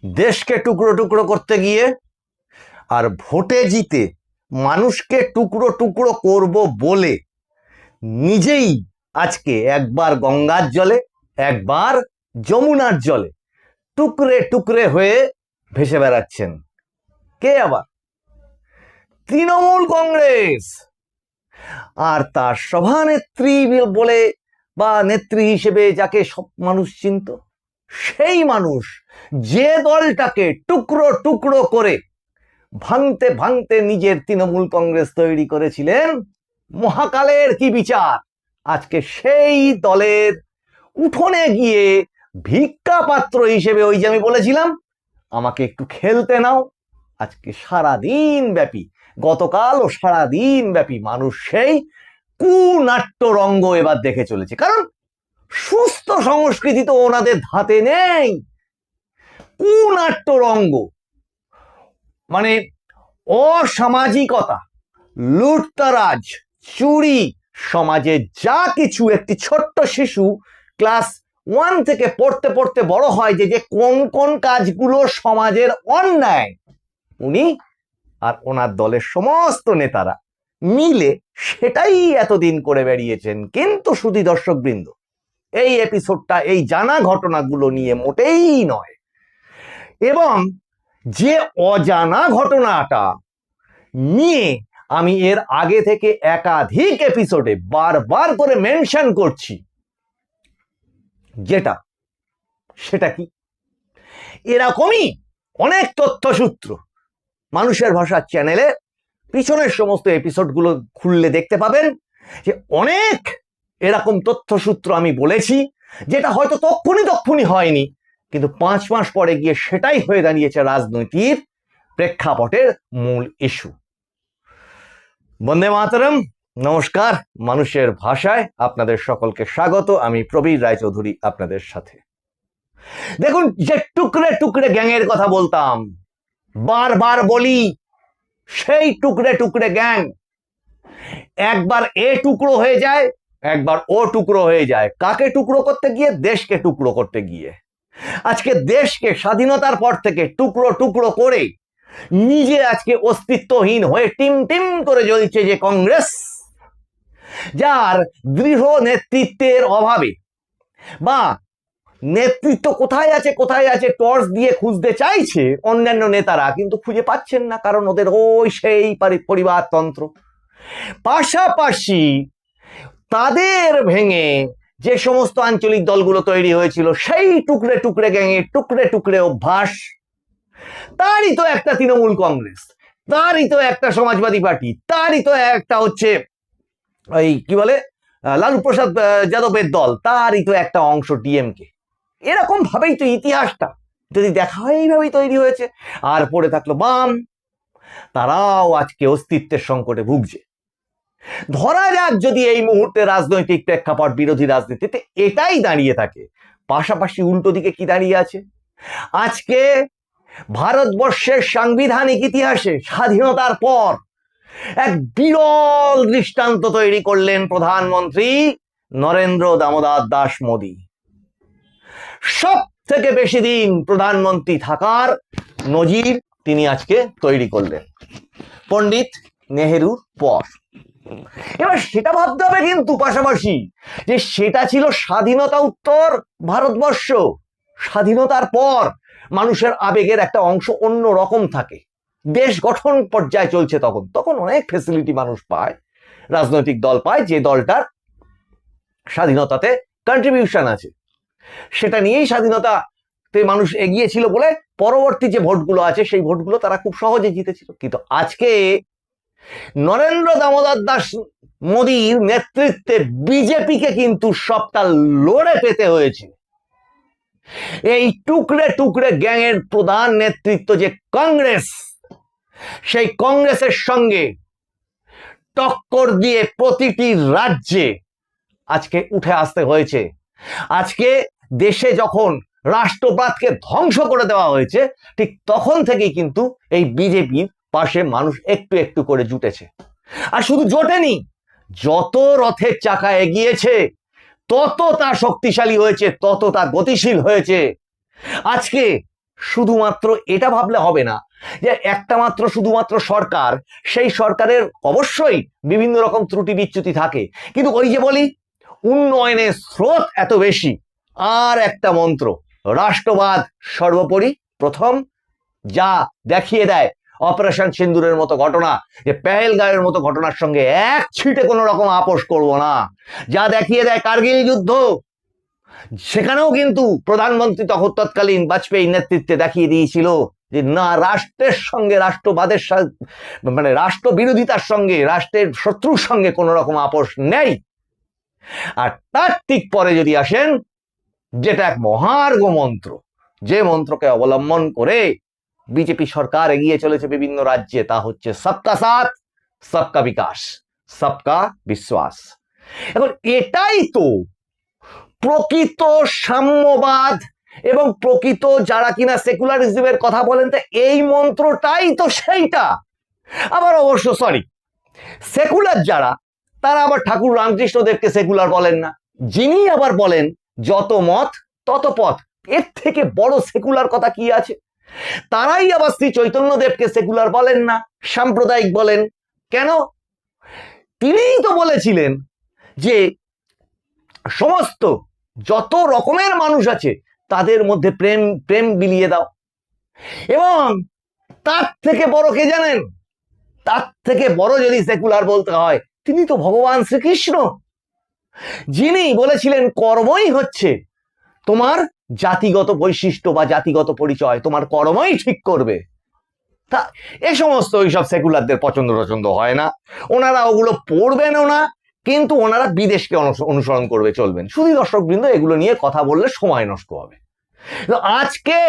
দেশকে টুকরো টুকরো করতে গিয়ে আর ভোটে জিতে মানুষকে টুকরো টুকরো করব বলে নিজেই আজকে একবার গঙ্গার জলে একবার যমুনার জলে টুকরে টুকরে হয়ে ভেসে বেড়াচ্ছেন। কে আবার? তৃণমূল কংগ্রেস। আর তার সভানেত্রী বলে বা নেত্রী হিসেবে যাকে সব মানুষ চিনত, সেই মানুষ যে দলটাকে টুকরো টুকরো করে ভাঙতে ভাঙতে নিজের তৃণমূল কংগ্রেস তৈরি করেছিলেন, মহাকালের কি বিচার, আজকে সেই দলের উঠোনে গিয়ে ভিক্ষা পাত্র হিসেবে, ওই যে আমি বলেছিলাম আমাকে একটু খেলতে নাও, আজকে সারাদিন ব্যাপী, গতকালও সারাদিন ব্যাপী মানুষ সেই কুনাট্য রঙ্গ এবার দেখে চলেছে। কারণ সুস্থ সংস্কৃতি তো ওনাদের ধাতে নেই। কুনাট্য রঙ্গ মানে অসামাজিকতা, লুটতরাজ, চুরি, সমাজে যা কিছু একটি ছোট্ট শিশু ক্লাস 1 থেকে পড়তে পড়তে বড় হয়, যে কোন কোন কাজগুলো সমাজের অন্যায়, উনি আর ওনার দলের সমস্ত নেতারা মিলে সেটাই এতদিন করে বেরিয়েছেন। কিন্তু শুধু দর্শকবৃন্দ, এই এপিসোডটা এই জানা ঘটনাগুলো নিয়ে মোটেই নয়, এবং যে অজানা ঘটনাটা নিয়ে আমি এর আগে থেকে একাধিক এপিসোডে বারবার করে মেনশন করছি, সেটা কি, এরকমই অনেক তথ্যসূত্র মানুষের ভাষার চ্যানেলে পিছনের সমস্ত এপিসোডগুলো খুললে দেখতে পাবেন যে অনেক এরকম তথ্যসূত্র আমি বলেছি, যেটা হয়তো তক্ষুনি হয়নি, কিন্তু 5 মাস পরে গিয়ে সেটাই হয়ে দাঁড়িয়েছে রাজনৈতিক প্রেক্ষাপটের মূল ইস্যু। বন্দে মাতরম, নমস্কার, মানুষের ভাষায় আপনাদের সকলকে স্বাগত। আমি প্রবীর রায়চৌধুরী আপনাদের সাথে। দেখুন, যে টুকরে টুকরে গ্যাংয়ের কথা বলতাম, বারবার বলি, সেই টুকরে টুকরে গ্যাং একবার এ টুকরো হয়ে যায়, একবার ও টুকরো হয়ে যায়। কাকে টুকরো করতে গিয়ে? দেশকে টুকরো করতে গিয়ে। আজকে দেশকে স্বাধীনতার পর থেকে টুকরো টুকরো করে নিজে আজকে অস্তিত্বহীন হয়ে টিম টিম করে জ্বলছে যে কংগ্রেস, যার দৃঢ় নেতৃত্বের অভাবে, বা নেতৃত্ব কোথায় আছে টর্চ দিয়ে খুঁজতে চাইছে অন্যান্য নেতারা, কিন্তু খুঁজে পাচ্ছেন না, কারণ ওদের ওই সেই পরিবারতন্ত্র। পাশাপাশি তাদের ভেঙে যে সমস্ত আঞ্চলিক দলগুলো তৈরি হয়েছিল, সেই টুকরে টুকরে গ্যাংয়ের টুকরে টুকরে অভ্যাস, তারই তো একটা তৃণমূল কংগ্রেস, তারই তো একটা সমাজবাদী পার্টি, তারই তো একটা হচ্ছে ওই কি বলে লালু প্রসাদ যাদবের দল, তারই তো একটা অংশ ডিএমকে। এরকম ভাবেই তো ইতিহাসটা যদি দেখা হয় এইভাবেই তৈরি হয়েছে। আর পড়ে থাকলো বাম, তারাও আজকে অস্তিত্বের সংকটে ভুগছে। ধরা যাক যদি এই মুহূর্তে রাজনৈতিক প্রেক্ষাপট বিরোধী রাজনীতিতে এটাই দাঁড়িয়ে থাকে, পাশাপাশি উল্টো দিকে কি দাঁড়িয়ে আছে? আজকে ভারতবর্ষের সাংবিধানিক ইতিহাসে স্বাধীনতার পর এক বিরল দৃষ্টান্ত তৈরি করলেন প্রধানমন্ত্রী নরেন্দ্র দামোদর দাস মোদী। সব থেকে বেশি দিন প্রধানমন্ত্রী থাকার নজির তিনি আজকে তৈরি করলেন, পণ্ডিত নেহেরুর পর। এবার সেটা ভাবতে হবে কিন্তু পাশাপাশি যে সেটা ছিল স্বাধীনতা উত্তর ভারতবর্ষ। স্বাধীনতার পর মানুষের আবেগের একটা অংশ অন্য রকম থাকে, দেশ গঠন পর্যায়ে চলছে, তখন অনেক ফ্যাসিলিটি মানুষ পায়, রাজনৈতিক দল পায়, যে দলটার স্বাধীনতাতে কন্ট্রিবিউশন আছে, সেটা নিয়েই স্বাধীনতাতে মানুষ এগিয়েছিল বলে পরবর্তী যে ভোটগুলো আছে সেই ভোটগুলো তারা খুব সহজে জিতেছিল। কিন্তু আজকে নরেন্দ্র দামোদর দাস মোদীর নেতৃত্বে বিজেপিকে কিন্তু সবটা লড়ে পেতে হয়েছে। এই টুকরে টুকরে গ্যাংয়ের প্রধান নেতৃত্ব যে কংগ্রেস, সেই কংগ্রেসের সঙ্গে টক্কর দিয়ে প্রতিটি রাজ্যে আজকে উঠে আসতে হয়েছে। আজকে দেশে যখন রাষ্ট্রবাদকে ধ্বংস করে দেওয়া হয়েছে, ঠিক তখন থেকেই কিন্তু এই বিজেপির পাশে মানুষ একটু একটু করে জুটেছে। আর শুধু জোটেনি, যত রথের চাকা এগিয়েছে তত তা শক্তিশালী হয়েছে, তত তা গতিশীল হয়েছে। আজকে শুধুমাত্র এটা ভাবলে হবে না যে একটা মাত্র শুধুমাত্র সরকার, সেই সরকারের অবশ্যই বিভিন্ন রকম ত্রুটি বিচ্যুতি থাকে, কিন্তু ওই যে বলি উন্নয়নের স্রোত এত বেশি। আর একটা মন্ত্র, রাষ্ট্রবাদ সর্বোপরি প্রথম, যা দেখিয়ে দেয় অপারেশন সিন্দুরের মতো ঘটনা, যে পেহেলগাঁওয়ের মতো ঘটনার সঙ্গে এক ছিটে কোনো রকম আপোষ করব না, যা দেখিয়ে দেয় কার্গিল যুদ্ধ, সেখানেও কিন্তু প্রধানমন্ত্রী তৎকালীন বাজপেয়ীর নেতৃত্বে দেখিয়ে দিয়েছিল যে না, রাষ্ট্রের সঙ্গে, রাষ্ট্রবাদের মানে রাষ্ট্র বিরোধিতার সঙ্গে, রাষ্ট্রের শত্রুর সঙ্গে কোনো রকম আপোষ নেই। আর তার ঠিক পরে যদি আসেন, যেটা এক মহার্ঘ মন্ত্র, যে মন্ত্রকে অবলম্বন করে বিজেপি সরকার এগিয়ে চলেছে বিভিন্ন রাজ্যে, তা হচ্ছে সবকা সাথ, সবকা বিকাশ, সবকা বিশ্বাস। এখন এটাই তো প্রকৃত সাম্যবাদ এবং প্রকৃত যারা কিনা সেকুলারিজমের কথা বলেন, তা এই মন্ত্রটাই তো সেইটা। আবার অবশ্য সেকুলার যারা, তারা আবার ঠাকুর রামকৃষ্ণদেবকে সেকুলার বলেন না, যিনি আবার বলেন যত মত তত পথ, এর থেকে বড় সেকুলার কথা কি আছে। তারাই আবার শ্রী চৈতন্যদেবকে সেকুলার বলেন না, সাম্প্রদায়িক বলেন। কেন? তিনিই তো বলেছিলেন যে সমস্ত যত রকমের মানুষ আছে তাদের মধ্যে প্রেম প্রেম বিলিয়ে দাও। এবং তার থেকে বড় কে জানেন? তার থেকে বড় যদি সেকুলার বলতে হয়, তিনি তো ভগবান শ্রীকৃষ্ণ, যিনি বলেছিলেন কর্মই হচ্ছে তোমার জাতিগত বৈশিষ্ট্য বা জাতিগত পরিচয়, তোমার কর্মই ঠিক করবে। তা এ সমস্ত ওইসব সেকুলারদের পছন্দ হয় না, ওনারা ওগুলো পড়বেনও না, কিন্তু ওনারা বিদেশকে অনুসরণ করবে, চলবেন। শুধু দর্শকবৃন্দ, এগুলো নিয়ে কথা বললে সময় নষ্ট হবে। আজকে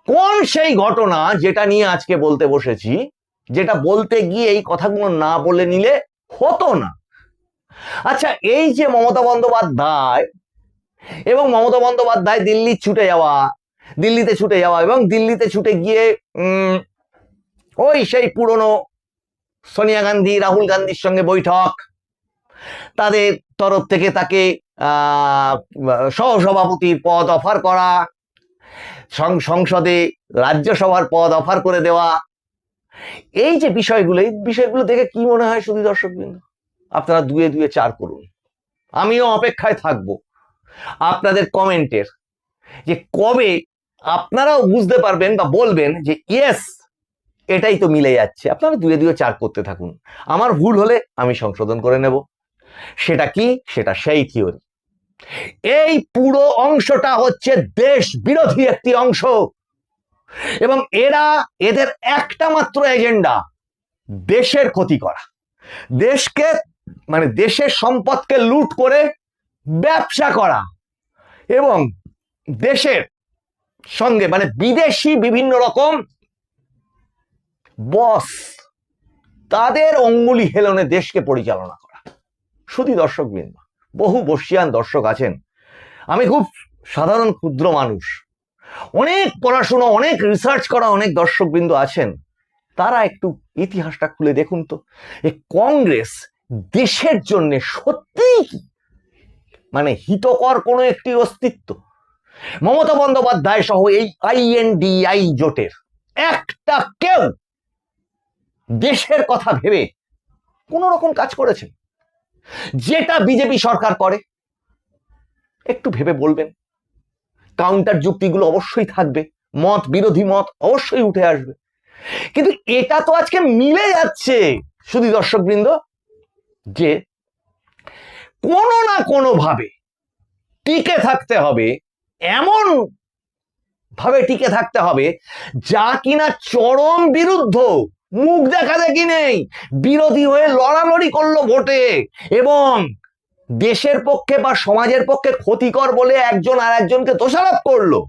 কোন সেই ঘটনা যেটা নিয়ে আজকে বলতে বসেছি, যেটা বলতে গিয়ে এই কথাগুলো না বলে নিলে হতো না। আচ্ছা, এই যে মমতা বন্দ্যোপাধ্যায় দিল্লিতে ছুটে যাওয়া এবং দিল্লিতে ছুটে গিয়ে ওই সেই পুরনো সোনিয়া গান্ধী, রাহুল গান্ধীর সঙ্গে বৈঠক, তাদের তরফ থেকে তাকে সহসভাপতির পদ অফার করা, সংসদে রাজ্যসভার পদ অফার করে দেওয়া, এই যে বিষয়গুলো দেখে কি মনে হয় শুধু দর্শকবৃন্দ? আপনারা দুয়ে দুয়ে চার করুন, আমিও অপেক্ষায় থাকবো আপনাদের কমেন্টের, যে কবে আপনারাও বুঝতে পারবেন বা বলবেন যে ইয়েস, এটাই তো মিলে যাচ্ছে। আপনারা দুয়ে দুয়ে চার করতে থাকুন, আমার ভুল হলে আমি সংশোধন করে নেব। সেটা কি? সেটা সেই থিওরি। এই পুরো অংশটা হচ্ছে দেশ বিরোধী একটি অংশ, এবং এদের একটা মাত্র এজেন্ডা, দেশের ক্ষতি করা, দেশকে মানে দেশের সম্পদকে লুট করে ব্যবসা করা, এবং দেশের সঙ্গে মানে বিদেশি বিভিন্ন রকম বস, তাদের অঙ্গুলি হেলনে দেশকে পরিচালনা করা। শুধু দর্শকবৃন্দ, বহু বর্ষিয়ান দর্শক আছেন, আমি খুব সাধারণ ক্ষুদ্র মানুষ, অনেক পড়াশোনা, অনেক রিসার্চ করা অনেক দর্শকবৃন্দ আছেন, তারা একটু ইতিহাসটা খুলে দেখুন তো, এই কংগ্রেস দেশের জন্য সত্যিই কি মানে হিতকর কোনো একটি অস্তিত্ব? মমতা বন্দ্যোপাধ্যায় সহ এই INDI জোটের একটা কেউ দেশের কথা ভেবে কোন রকম কাজ করেছে? যেটা বিজেপি সরকার করে, একটু ভেবে বলবেন। কাউন্টার যুক্তিগুলো অবশ্যই থাকবে, মত বিরোধী মত অবশ্যই উঠে আসবে, কিন্তু এটা তো আজকে মিলে যাচ্ছে শুধু দর্শকবৃন্দ, যে কোনো না কোনো ভাবে টিকে থাকতে হবে, এমন ভাবে টিকে থাকতে হবে যা কিনা চরম বিরুদ্ধ, মুখ দেখা দেখি নেই, বিরোধী হয়ে লড়ালড়ি করলো ভোটে, এবং দেশের পক্ষে বা সমাজের পক্ষে ক্ষতিকর বলে একজন আর একজনকে দোষারোপ করলো।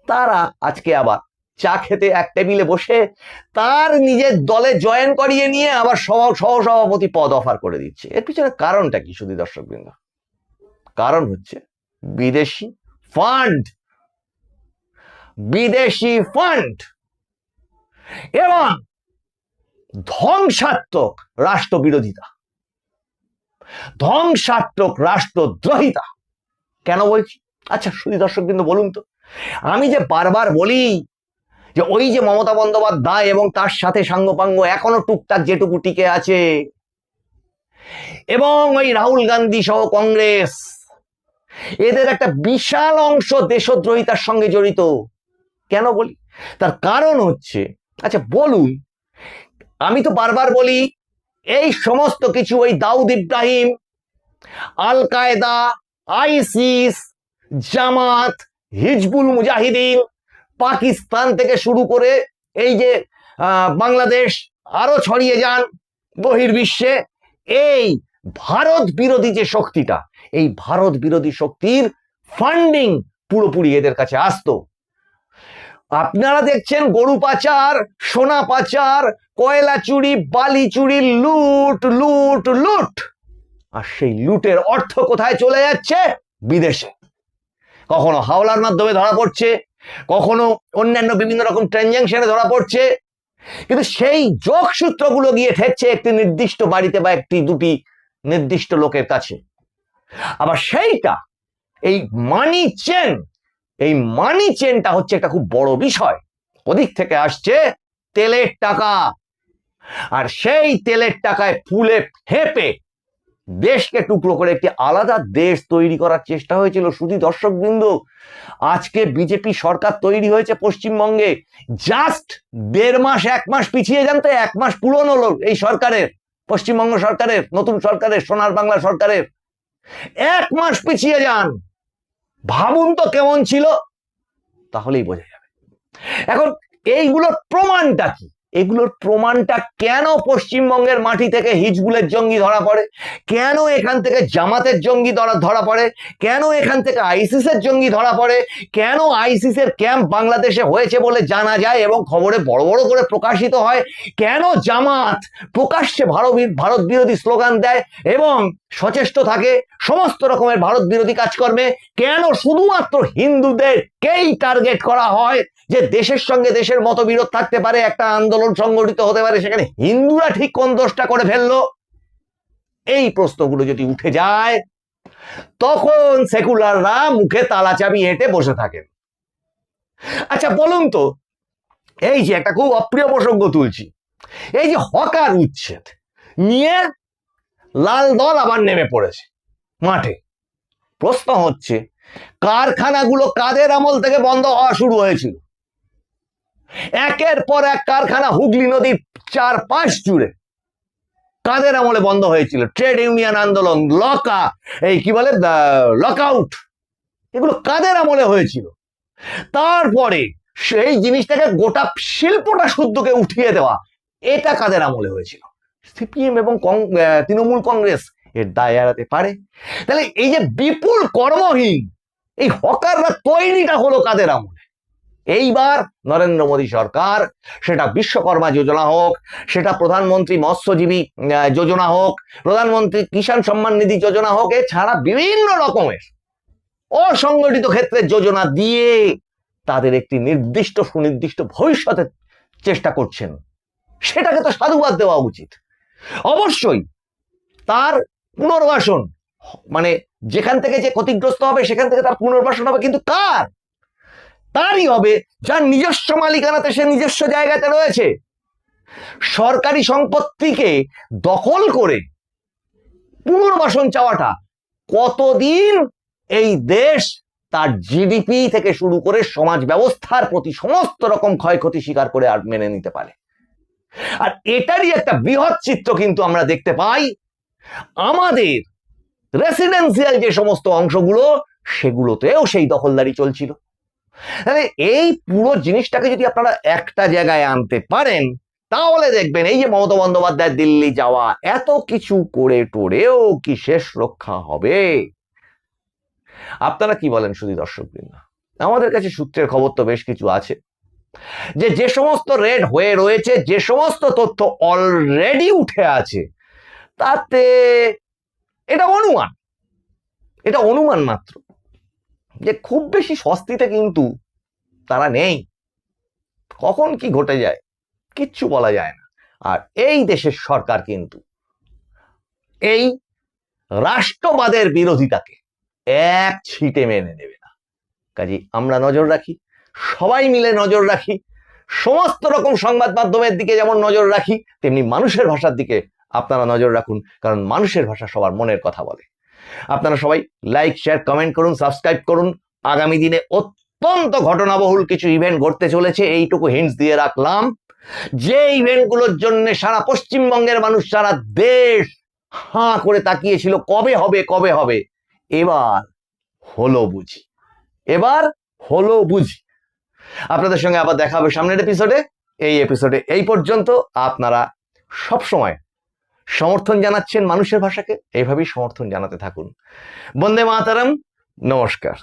তারা আজকে আবার চা খেতে এক টেবিলে বসে তার নিজের দলে জয়েন করিয়ে নিয়ে আবার সহসভাপতি পদ অফার করে দিচ্ছে। এর পিছনে কারণটা কি শুধু দর্শকবৃন্দ? কারণ হচ্ছে বিদেশি ফান্ড, এবং ধ্বংসাত্মক রাষ্ট্রবিরোধিতা, ধ্বংসাত্মক রাষ্ট্রদ্রোহিতা। কেন বলছি? আচ্ছা শুধু দর্শকবৃন্দ বলুন তো, আমি যে বারবার বলি যে ওই যে মমতা বন্দ্যোপাধ্যায় এবং তার সাথে সাঙ্গপাঙ্গ এখনো টুকটাক যেটুকু টিকে আছে, এবং ওই রাহুল গান্ধী সহ কংগ্রেস, এদের একটা বিশাল অংশ দেশদ্রোহিতার সঙ্গে জড়িত। কেন বলি? তার কারণ হচ্ছে, আচ্ছা বলুন, আমি তো বারবার বলি এই সমস্ত কিছু ওই দাউদ ইব্রাহিম, আল কায়দা, আইসিস, জামাত, হিজবুল মুজাহিদিন, পাকিস্তান থেকে শুরু করে এই যে বাংলাদেশ, আরো ছড়িয়ে যান বহির্বিশ্বে, এই ভারত বিরোধী যে শক্তিটা, এই ভারত বিরোধী শক্তির ফান্ডিং পুরোপুরি এদের কাছে আসতো। আপনারা দেখছেন গরু পাচার, সোনা পাচার, কয়লা চুরি, বালি চুরি, লুট লুট লুট, আর সেই লুটের অর্থ কোথায় চলে যাচ্ছে? বিদেশে। কখনো হাওলার মাধ্যমে ধরা পড়ছে, কখনো অন্যান্য বিভিন্ন রকম ট্রানজাকশনে ধরা পড়ছে, কিন্তু সেই যোগসূত্রগুলো গিয়ে ঠেকছে একটি নির্দিষ্ট বাড়িতে বা একটি দুটি নির্দিষ্ট লোকের কাছে। আবার সেইটা এই মানি চেন, এই মানি চেনটা হচ্ছে একটা খুব বড় বিষয়। ওদিক থেকে আসছে তেলের টাকা, আর সেই তেলের টাকায় ফুলে ফেঁপে দেশকে টুকরো করে একটি আলাদা দেশ তৈরি করার চেষ্টা হয়েছিল। শুধু দর্শকবৃন্দ, আজকে বিজেপি সরকার তৈরি হয়েছে পশ্চিমবঙ্গে, জাস্ট 1.5 মাস 1 মাস পিছিয়ে যান তো, 1 মাস পূরণ হলো এই সরকারের, পশ্চিমবঙ্গ সরকারের, নতুন সরকারের, সোনার বাংলা সরকারের 1 মাস পিছিয়ে যান, ভাবুন তো কেমন ছিল, তাহলেই বোঝা যাবে। এখন এইগুলোর প্রমাণটা কি? এগুলোর প্রমাণটা কেন পশ্চিমবঙ্গের মাটি থেকে হিজবুলের জঙ্গি ধরা পড়ে, কেন এখান থেকে জামাতের জঙ্গি ধরা পড়ে, কেন এখান থেকে আইসিসের জঙ্গি ধরা পড়ে, কেন আইসিসের ক্যাম্প বাংলাদেশে হয়েছে বলে জানা যায় এবং খবরে বড় বড় করে প্রকাশিত হয়, কেন জামাত প্রকাশ্যে ভারত বিরোধী স্লোগান দেয় এবং সচেষ্ট থাকে সমস্ত রকমের ভারত বিরোধী কাজকর্মে, কেন শুধুমাত্র হিন্দুদেরকেই টার্গেট করা হয় যে দেশের সঙ্গে দেশের মতবিরোধ থাকতে পারে, একটা আন্দোলন সংগঠিত হতে পারে, সেখানে হিন্দুরা ঠিক কোন দোষটা করে ফেললো? এই প্রশ্নগুলো যদি উঠে যায় তখন সেকুলাররা মুখে তালা চাবি এঁটে বসে থাকেন। আচ্ছা বলুন তো, এই যে একটা খুব অপ্রিয় প্রসঙ্গ তুলছি, এই যে হকার উচ্ছেদ নিয়ে লাল দল আবার নেমে পড়েছে মাঠে। প্রশ্ন হচ্ছে, কারখানাগুলো কাদের আমল থেকে বন্ধ হওয়া শুরু হয়েছিল? একের পর এক কারখানা হুগলি নদীর 4-5 জুড়ে কাদের আমলে বন্ধ হয়েছিল? ট্রেড ইউনিয়ন আন্দোলন, লকআউট, এগুলো কাদের আমলে হয়েছিল? তারপরে সেই জিনিসটাকে গোটা শিল্পটা শুদ্ধকে উঠিয়ে দেওয়া, এটা কাদের আমলে হয়েছিল? সিপিএম এবং তৃণমূল কংগ্রেস এর দায় এড়াতে পারে? তাহলে এই যে বিপুল কর্মহীন এই হকাররা তৈরিটা হলো কাদের আমলে? এইবার নরেন্দ্র মোদী সরকার, সেটা বিশ্বকর্মা যোজনা হোক, সেটা প্রধানমন্ত্রী মৎস্যজীবী যোজনা হোক, প্রধানমন্ত্রী কিষাণ সম্মান নিধি যোজনা হোক, এছাড়া বিভিন্ন রকমের অসংগঠিত ক্ষেত্রের যোজনা দিয়ে তাদের একটি নির্দিষ্ট সুনির্দিষ্ট ভবিষ্যতের চেষ্টা করছেন। সেটাকে তো সাধুবাদ দেওয়া উচিত। অবশ্যই তার পুনর্বাসন, মানে যেখান থেকে যে ক্ষতিগ্রস্ত হবে সেখান থেকে তার পুনর্বাসন হবে, কিন্তু তারই হবে যার নিজস্ব মালিকানাতে, সে নিজস্ব জায়গাতে রয়েছে। সরকারি সম্পত্তিকে দখল করে পুনর্বাসন চাওয়াটা কতদিন এই দেশ তার জিডিপি থেকে শুরু করে সমাজ ব্যবস্থার প্রতি সমস্ত রকম ক্ষয়ক্ষতি স্বীকার করে আর মেনে নিতে পারে? আর এটারই একটা বৃহৎ চিত্র কিন্তু আমরা দেখতে পাই আমাদের রেসিডেন্সিয়াল যে সমস্ত অংশগুলো, সেগুলোতেও সেই দখলদারি চলছিল। তাহলে এই পুরো জিনিসটাকে যদি আপনারা একটা জায়গায় আনতে পারেন, তাহলে দেখবেন এই যে মমতা বন্দ্যোপাধ্যায় দিল্লি যাওয়া, এত কিছু করে টোরেও কি শেষ রক্ষা হবে? আপনারা কি বলেন শুধু দর্শকবৃন্দ? আমাদের কাছে সূত্রের খবর তো বেশ কিছু আছে, যে সমস্ত রেড হয়ে রয়েছে, যে সমস্ত তথ্য অলরেডি উঠে আছে, তাতে এটা অনুমান মাত্র, যে খুব বেশি স্বস্তিতে কিন্তু তারা নেই। কখন কি ঘটে যায় কিচ্ছু বলা যায় না। আর এই দেশের সরকার কিন্তু এই রাষ্ট্রবাদের বিরোধিতাকে এক ছিটে মেনে নেবে না। কাজে আমরা নজর রাখি, সবাই মিলে নজর রাখি। সমস্ত রকম সংবাদ মাধ্যমের দিকে যেমন নজর রাখি, তেমনি মানুষের ভাষার দিকে আপনারা নজর রাখুন, কারণ মানুষের ভাষা সবার মনের কথা বলে। আপনারা সবাই লাইক, শেয়ার, কমেন্ট করুন, সাবস্ক্রাইব করুন। আগামী দিনে অত্যন্ত ঘটনাবহুল কিছু ইভেন্ট ঘটতে চলেছে, এইটুকু হিন্টস দিয়ে রাখলাম। যে ইভেন্টগুলোর জন্য সারা পশ্চিমবঙ্গের মানুষ, সারা দেশ হাঁ করে তাকিয়েছিল কবে হবে কবে হবে, এবার হলো বুঝি, এবার হলো বুঝি। আপনাদের সঙ্গে আবার দেখা হবে সামনের এপিসোডে। এই এপিসোডে এই পর্যন্ত। আপনারা সবসময় সমর্থন জানাচ্ছেন মানুষের ভাষাকে, এইভাবেই সমর্থন জানাতে থাকুন। বন্দে মাতরম, নমস্কার।